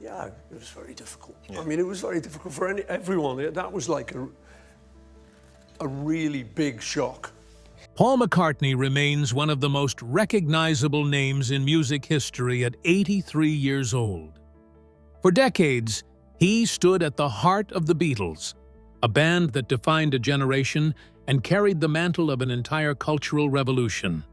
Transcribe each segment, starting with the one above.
Yeah, it was very difficult. Yeah. I mean, it was very difficult for everyone. That was like a really big shock. Paul McCartney remains one of the most recognizable names in music history at 83 years old. For decades, he stood at the heart of the Beatles, a band that defined a generation and carried the mantle of an entire cultural revolution.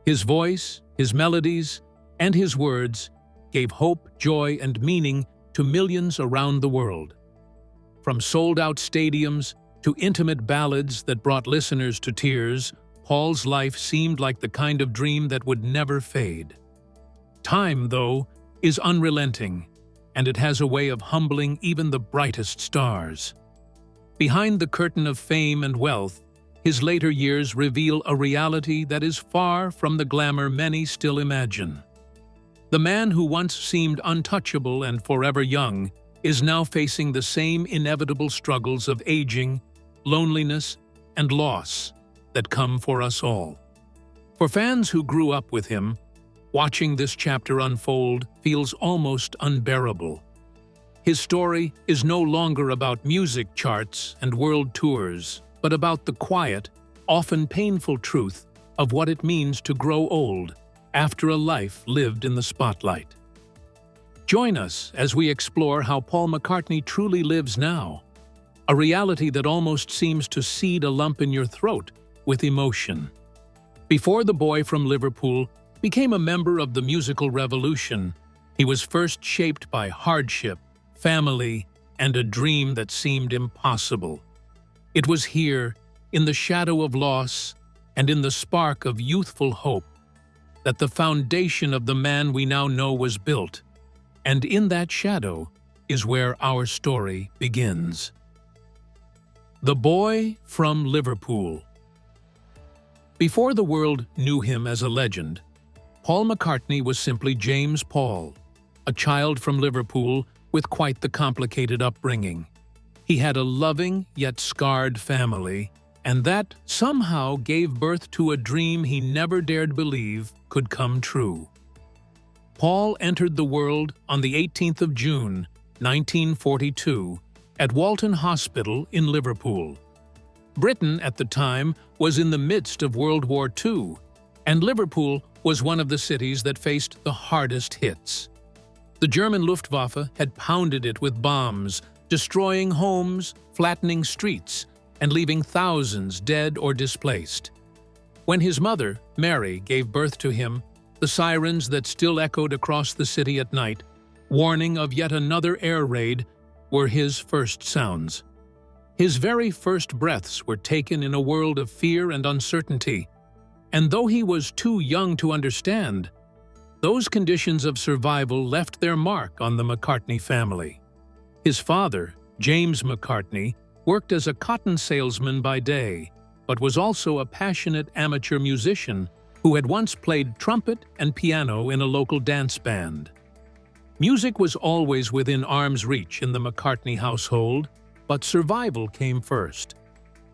His voice, his melodies, and his words gave hope, joy, and meaning to millions around the world. From sold-out stadiums to intimate ballads that brought listeners to tears, Paul's life seemed like the kind of dream that would never fade. Time, though, is unrelenting, and it has a way of humbling even the brightest stars. Behind the curtain of fame and wealth, his later years reveal a reality that is far from the glamour many still imagine. The man who once seemed untouchable and forever young is now facing the same inevitable struggles of aging, loneliness, and loss that come for us all. For fans who grew up with him, watching this chapter unfold feels almost unbearable. His story is no longer about music charts and world tours, but about the quiet, often painful truth of what it means to grow old after a life lived in the spotlight. Join us as we explore how Paul McCartney truly lives now, a reality that almost seems to seed a lump in your throat with emotion. Before the boy from Liverpool became a member of the musical revolution, he was first shaped by hardship, family, and a dream that seemed impossible. It was here, in the shadow of loss and in the spark of youthful hope, that the foundation of the man we now know was built, and in that shadow is where our story begins. The boy from Liverpool. Before the world knew him as a legend, Paul McCartney was simply James Paul, a child from Liverpool with quite the complicated upbringing. He had a loving yet scarred family, and that somehow gave birth to a dream he never dared believe could come true. Paul entered the world on the 18th of June, 1942, at Walton Hospital in Liverpool. Britain at the time was in the midst of World War II, and Liverpool was one of the cities that faced the hardest hits. The German Luftwaffe had pounded it with bombs, destroying homes, flattening streets, and leaving thousands dead or displaced. When his mother, Mary, gave birth to him, the sirens that still echoed across the city at night, warning of yet another air raid, were his first sounds. His very first breaths were taken in a world of fear and uncertainty, and though he was too young to understand, those conditions of survival left their mark on the McCartney family. His father, James McCartney, worked as a cotton salesman by day, but was also a passionate amateur musician who had once played trumpet and piano in a local dance band. Music was always within arm's reach in the McCartney household, but survival came first.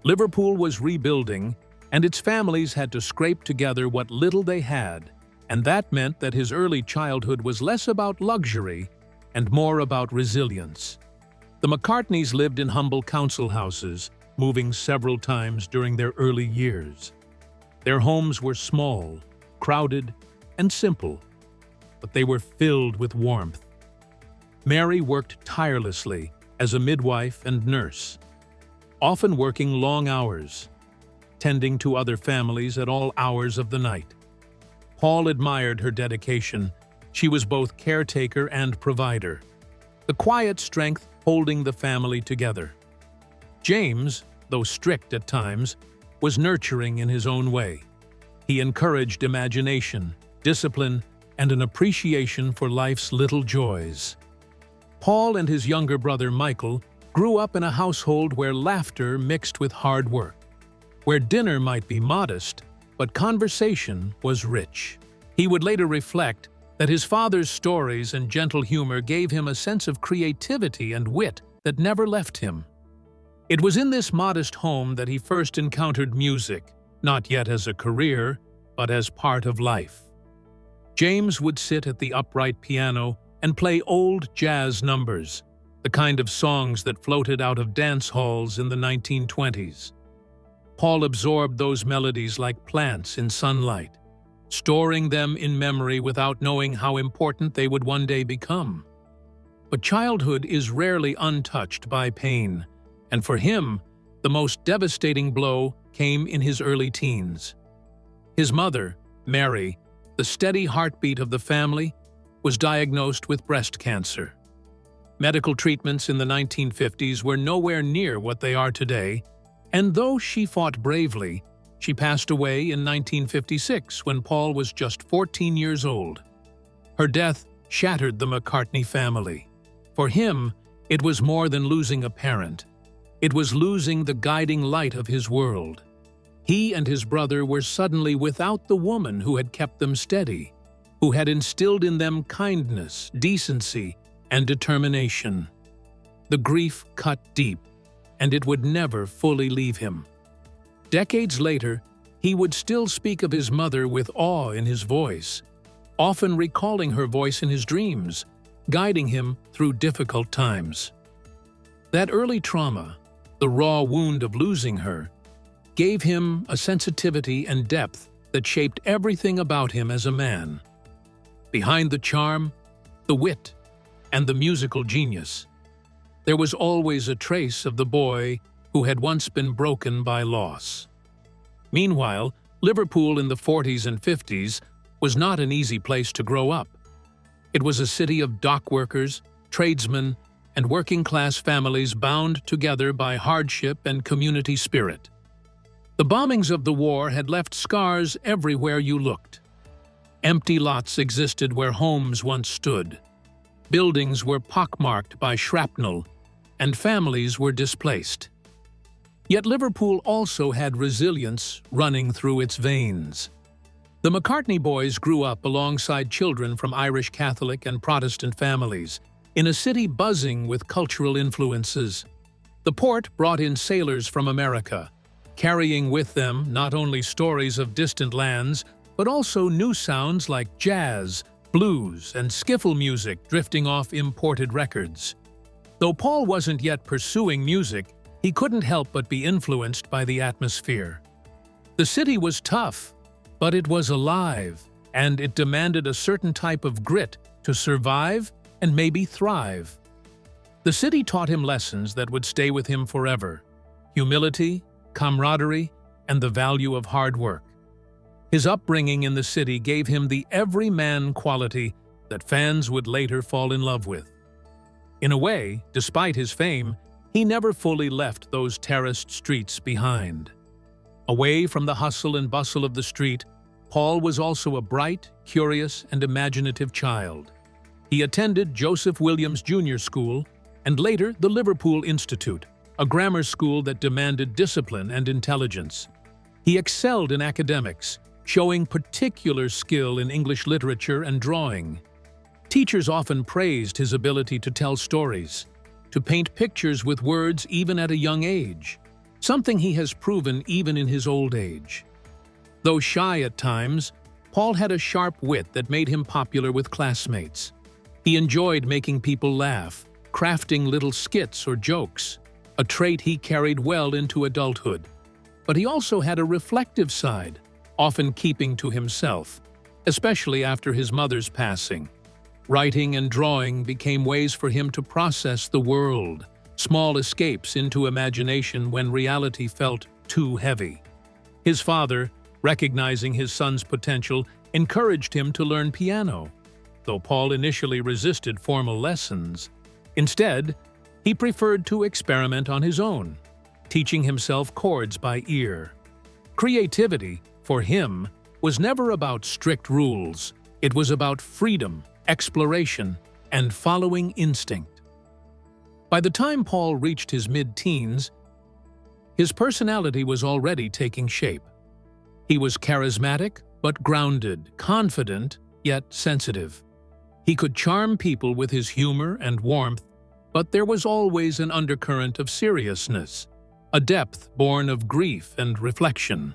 Liverpool was rebuilding, and its families had to scrape together what little they had, and that meant that his early childhood was less about luxury and more about resilience. The McCartneys lived in humble council houses, moving several times during their early years. Their homes were small, crowded, and simple, but they were filled with warmth. Mary worked tirelessly as a midwife and nurse, often working long hours, tending to other families at all hours of the night. Paul admired her dedication. She was both caretaker and provider, the quiet strength holding the family together. James, though strict at times, was nurturing in his own way. He encouraged imagination, discipline, and an appreciation for life's little joys. Paul and his younger brother Michael grew up in a household where laughter mixed with hard work, where dinner might be modest, but conversation was rich. He would later reflect that his father's stories and gentle humor gave him a sense of creativity and wit that never left him. It was in this modest home that he first encountered music, not yet as a career, but as part of life. James would sit at the upright piano, and play old jazz numbers, the kind of songs that floated out of dance halls in the 1920s. Paul absorbed those melodies like plants in sunlight, storing them in memory without knowing how important they would one day become. But childhood is rarely untouched by pain, and for him, the most devastating blow came in his early teens. His mother, Mary, the steady heartbeat of the family, was diagnosed with breast cancer. Medical treatments in the 1950s were nowhere near what they are today, and though she fought bravely, she passed away in 1956 when Paul was just 14 years old. Her death shattered the McCartney family. For him, it was more than losing a parent. It was losing the guiding light of his world. He and his brother were suddenly without the woman who had kept them steady, who had instilled in them kindness, decency, and determination. The grief cut deep, and it would never fully leave him. Decades later, he would still speak of his mother with awe in his voice, often recalling her voice in his dreams, guiding him through difficult times. That early trauma, the raw wound of losing her, gave him a sensitivity and depth that shaped everything about him as a man. Behind the charm, the wit, and the musical genius, there was always a trace of the boy who had once been broken by loss. Meanwhile, Liverpool in the 40s and 50s was not an easy place to grow up. It was a city of dock workers, tradesmen, and working-class families bound together by hardship and community spirit. The bombings of the war had left scars everywhere you looked. Empty lots existed where homes once stood. Buildings were pockmarked by shrapnel, and families were displaced. Yet Liverpool also had resilience running through its veins. The McCartney boys grew up alongside children from Irish Catholic and Protestant families, in a city buzzing with cultural influences. The port brought in sailors from America, carrying with them not only stories of distant lands, but also new sounds like jazz, blues, and skiffle music drifting off imported records. Though Paul wasn't yet pursuing music, he couldn't help but be influenced by the atmosphere. The city was tough, but it was alive, and it demanded a certain type of grit to survive and maybe thrive. The city taught him lessons that would stay with him forever: humility, camaraderie, and the value of hard work. His upbringing in the city gave him the everyman quality that fans would later fall in love with. In a way, despite his fame, he never fully left those terraced streets behind. Away from the hustle and bustle of the street, Paul was also a bright, curious, and imaginative child. He attended Joseph Williams Jr. School and later the Liverpool Institute, a grammar school that demanded discipline and intelligence. He excelled in academics, showing particular skill in English literature and drawing. Teachers often praised his ability to tell stories, to paint pictures with words even at a young age, something he has proven even in his old age. Though shy at times, Paul had a sharp wit that made him popular with classmates. He enjoyed making people laugh, crafting little skits or jokes, a trait he carried well into adulthood. But he also had a reflective side, often keeping to himself, especially after his mother's passing. Writing and drawing became ways for him to process the world, small escapes into imagination when reality felt too heavy. His father, recognizing his son's potential, encouraged him to learn piano, though Paul initially resisted formal lessons. Instead, he preferred to experiment on his own, teaching himself chords by ear. Creativity, for him, was never about strict rules. It was about freedom, exploration, and following instinct. By the time Paul reached his mid-teens, his personality was already taking shape. He was charismatic but grounded, confident yet sensitive. He could charm people with his humor and warmth, but there was always an undercurrent of seriousness, a depth born of grief and reflection.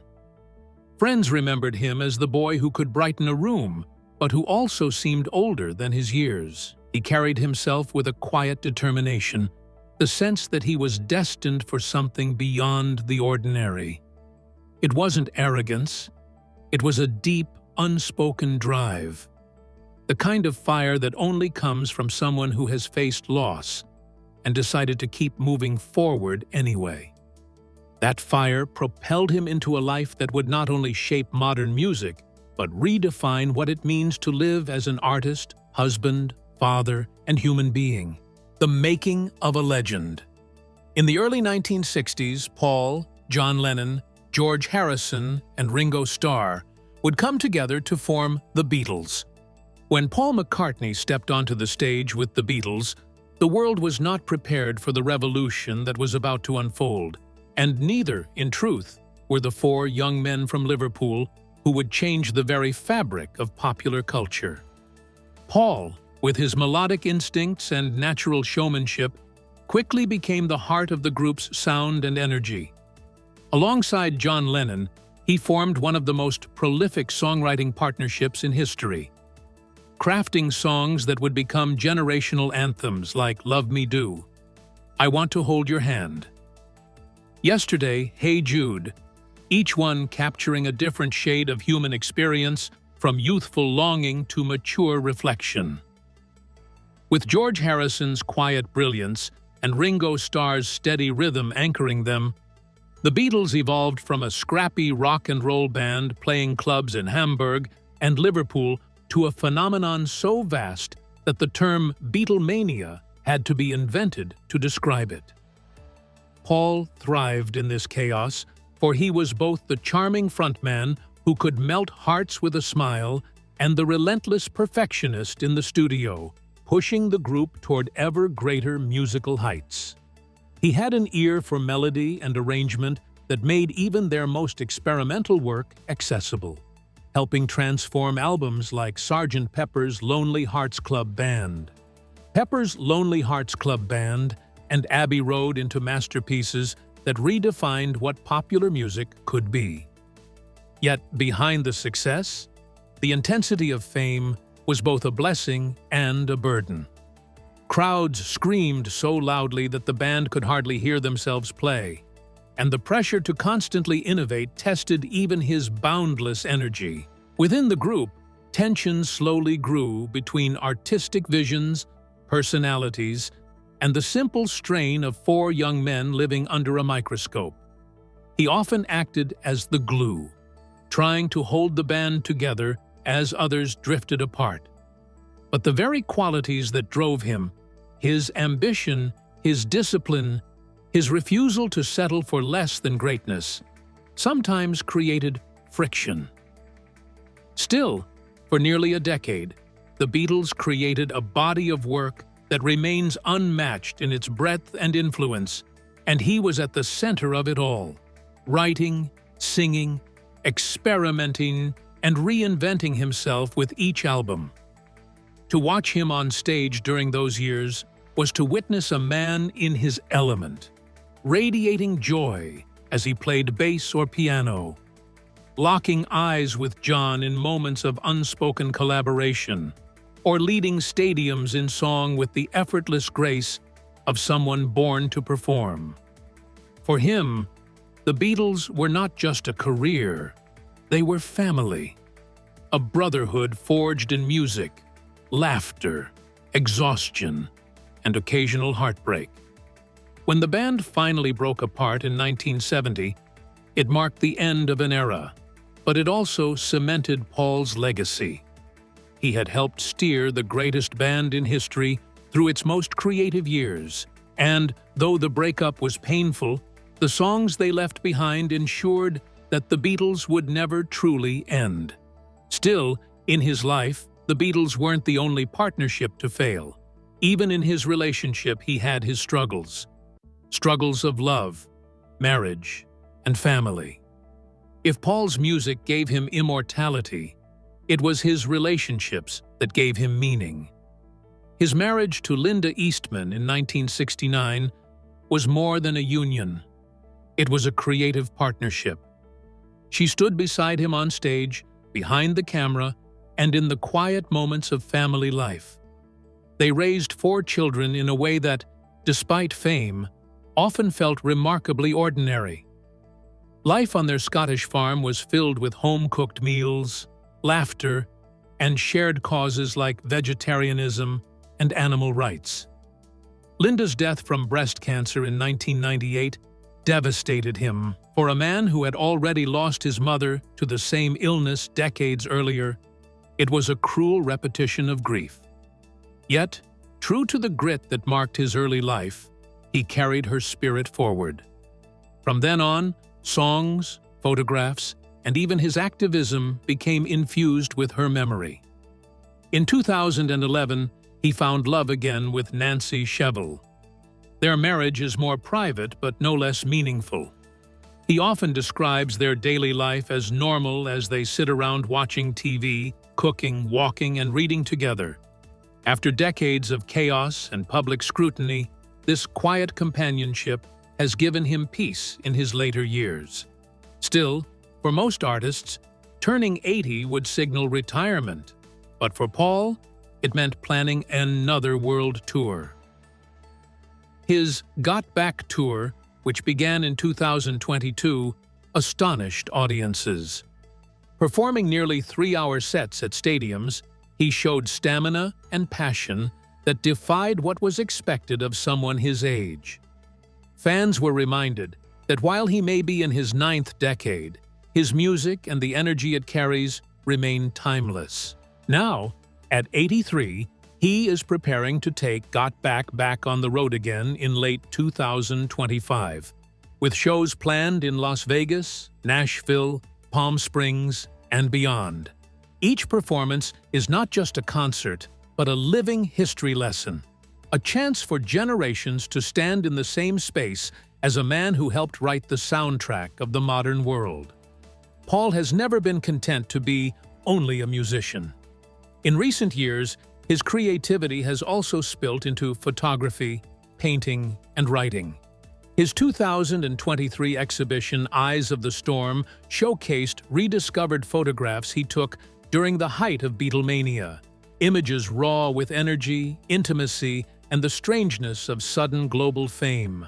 Friends remembered him as the boy who could brighten a room, but who also seemed older than his years. He carried himself with a quiet determination, the sense that he was destined for something beyond the ordinary. It wasn't arrogance. It was a deep, unspoken drive. The kind of fire that only comes from someone who has faced loss and decided to keep moving forward anyway. That fire propelled him into a life that would not only shape modern music, but redefine what it means to live as an artist, husband, father, and human being. The making of a legend. In the early 1960s, Paul, John Lennon, George Harrison, and Ringo Starr would come together to form the Beatles. When Paul McCartney stepped onto the stage with the Beatles, the world was not prepared for the revolution that was about to unfold, and neither, in truth, were the four young men from Liverpool who would change the very fabric of popular culture. Paul, with his melodic instincts and natural showmanship, quickly became the heart of the group's sound and energy. Alongside John Lennon, he formed one of the most prolific songwriting partnerships in history, crafting songs that would become generational anthems like Love Me Do, I Want to Hold Your Hand, Yesterday, Hey Jude, each one capturing a different shade of human experience, from youthful longing to mature reflection. With George Harrison's quiet brilliance and Ringo Starr's steady rhythm anchoring them, the Beatles evolved from a scrappy rock and roll band playing clubs in Hamburg and Liverpool to a phenomenon so vast that the term Beatlemania had to be invented to describe it. Paul thrived in this chaos, for he was both the charming frontman who could melt hearts with a smile and the relentless perfectionist in the studio, pushing the group toward ever greater musical heights. He had an ear for melody and arrangement that made even their most experimental work accessible, helping transform albums like Sgt. Pepper's Lonely Hearts Club Band. Pepper's Lonely Hearts Club Band and Abbey Road into masterpieces that redefined what popular music could be. Yet behind the success, the intensity of fame was both a blessing and a burden. Crowds screamed so loudly that the band could hardly hear themselves play, and the pressure to constantly innovate tested even his boundless energy. Within the group, tensions slowly grew between artistic visions, personalities, and the simple strain of four young men living under a microscope. He often acted as the glue, trying to hold the band together as others drifted apart. But the very qualities that drove him, his ambition, his discipline, his refusal to settle for less than greatness, sometimes created friction. Still, for nearly a decade, the Beatles created a body of work that remains unmatched in its breadth and influence, and he was at the center of it all, writing, singing, experimenting, and reinventing himself with each album. To watch him on stage during those years was to witness a man in his element, radiating joy as he played bass or piano, locking eyes with John in moments of unspoken collaboration, or leading stadiums in song with the effortless grace of someone born to perform. For him, the Beatles were not just a career, they were family, a brotherhood forged in music, laughter, exhaustion, and occasional heartbreak. When the band finally broke apart in 1970, it marked the end of an era, but it also cemented Paul's legacy. He had helped steer the greatest band in history through its most creative years, and though the breakup was painful, the songs they left behind ensured that the Beatles would never truly end. Still, in his life, the Beatles weren't the only partnership to fail. Even in his relationship, he had his struggles. Struggles of love, marriage, and family. If Paul's music gave him immortality, it was his relationships that gave him meaning. His marriage to Linda Eastman in 1969 was more than a union. It was a creative partnership. She stood beside him on stage, behind the camera, and in the quiet moments of family life. They raised 4 children in a way that, despite fame, often felt remarkably ordinary. Life on their Scottish farm was filled with home-cooked meals, laughter, and shared causes like vegetarianism and animal rights. Linda's death from breast cancer in 1998 devastated him. For a man who had already lost his mother to the same illness decades earlier, it was a cruel repetition of grief. Yet, true to the grit that marked his early life, he carried her spirit forward. From then on, songs, photographs, and even his activism became infused with her memory. In 2011, he found love again with Nancy Shevell. Their marriage is more private but no less meaningful. He often describes their daily life as normal as they sit around watching TV, cooking, walking, and reading together. After decades of chaos and public scrutiny, this quiet companionship has given him peace in his later years. Still, for most artists, turning 80 would signal retirement. But for Paul, it meant planning another world tour. His Got Back tour, which began in 2022, astonished audiences. Performing nearly 3-hour sets at stadiums, he showed stamina and passion that defied what was expected of someone his age. Fans were reminded that while he may be in his 9th decade, his music and the energy it carries remain timeless. Now, at 83, he is preparing to take Got Back on the road again in late 2025, with shows planned in Las Vegas, Nashville, Palm Springs, and beyond. Each performance is not just a concert, but a living history lesson, a chance for generations to stand in the same space as a man who helped write the soundtrack of the modern world. Paul has never been content to be only a musician. In recent years, his creativity has also spilt into photography, painting, and writing. His 2023 exhibition, Eyes of the Storm, showcased rediscovered photographs he took during the height of Beatlemania, images raw with energy, intimacy, and the strangeness of sudden global fame.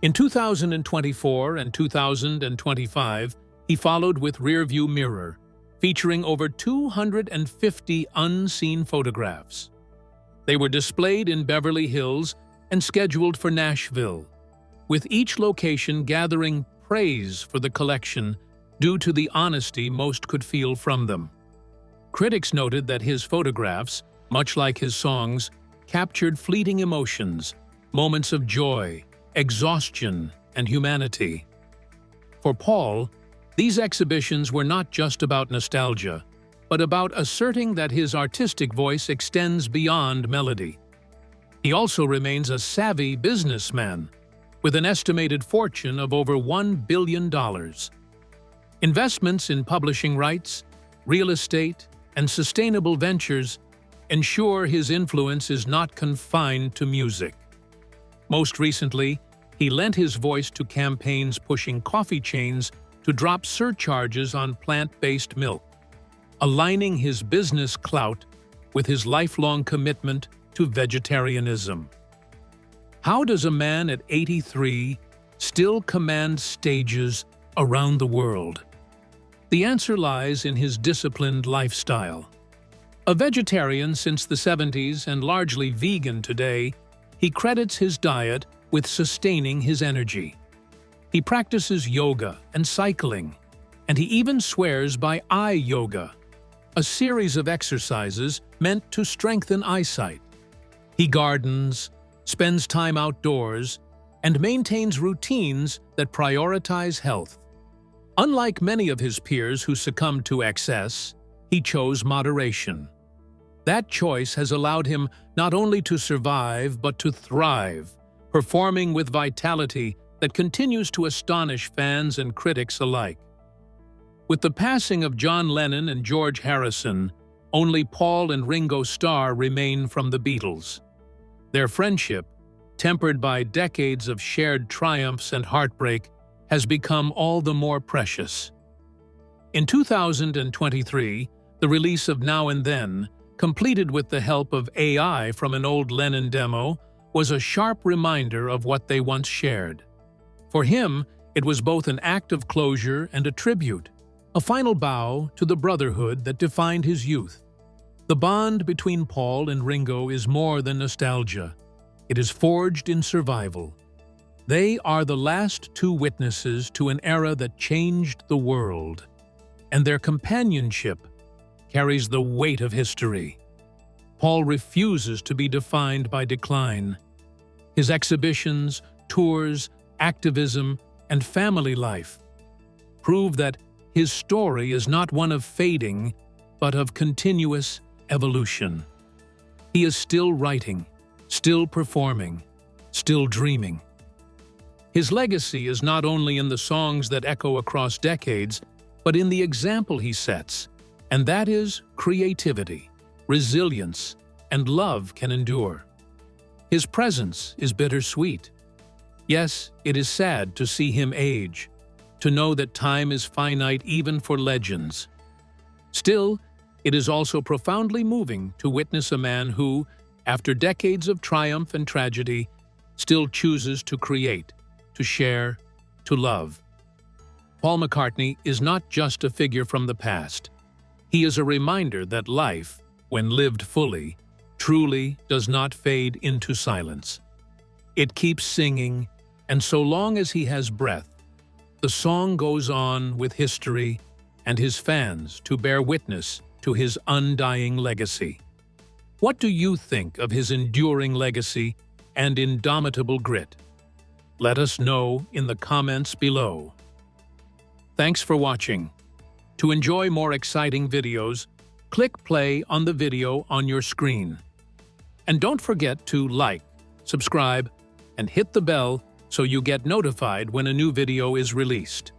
In 2024 and 2025, he followed with Rearview Mirror, featuring over 250 unseen photographs. They were displayed in Beverly Hills and scheduled for Nashville, with each location gathering praise for the collection due to the honesty most could feel from them. Critics noted that his photographs, much like his songs, captured fleeting emotions, moments of joy, exhaustion, and humanity. For Paul, these exhibitions were not just about nostalgia, but about asserting that his artistic voice extends beyond melody. He also remains a savvy businessman, with an estimated fortune of over $1 billion. Investments in publishing rights, real estate, and sustainable ventures ensure his influence is not confined to music. Most recently, he lent his voice to campaigns pushing coffee chains to drop surcharges on plant-based milk, aligning his business clout with his lifelong commitment to vegetarianism. How does a man at 83 still command stages around the world? The answer lies in his disciplined lifestyle. A vegetarian since the 70s and largely vegan today, he credits his diet with sustaining his energy. He practices yoga and cycling, and he even swears by eye yoga, a series of exercises meant to strengthen eyesight. He gardens, spends time outdoors, and maintains routines that prioritize health. Unlike many of his peers who succumbed to excess, he chose moderation. That choice has allowed him not only to survive but to thrive, performing with vitality that continues to astonish fans and critics alike. With the passing of John Lennon and George Harrison, only Paul and Ringo Starr remain from the Beatles. Their friendship, tempered by decades of shared triumphs and heartbreak, has become all the more precious. In 2023, the release of Now and Then completed with the help of AI from an old Lennon demo, was a sharp reminder of what they once shared. For him, it was both an act of closure and a tribute, a final bow to the brotherhood that defined his youth. The bond between Paul and Ringo is more than nostalgia. It is forged in survival. They are the last two witnesses to an era that changed the world, and their companionship carries the weight of history. Paul refuses to be defined by decline. His exhibitions, tours, activism, and family life prove that his story is not one of fading, but of continuous evolution. He is still writing, still performing, still dreaming. His legacy is not only in the songs that echo across decades, but in the example he sets, and that is creativity, resilience, and love can endure. His presence is bittersweet. Yes, it is sad to see him age, to know that time is finite even for legends. Still, it is also profoundly moving to witness a man who, after decades of triumph and tragedy, still chooses to create, to share, to love. Paul McCartney is not just a figure from the past. He is a reminder that life, when lived fully, truly does not fade into silence. It keeps singing, and so long as he has breath, the song goes on with history and his fans to bear witness to his undying legacy. What do you think of his enduring legacy and indomitable grit? Let us know in the comments below. Thanks for watching. To enjoy more exciting videos, click play on the video on your screen. And don't forget to like, subscribe, and hit the bell so you get notified when a new video is released.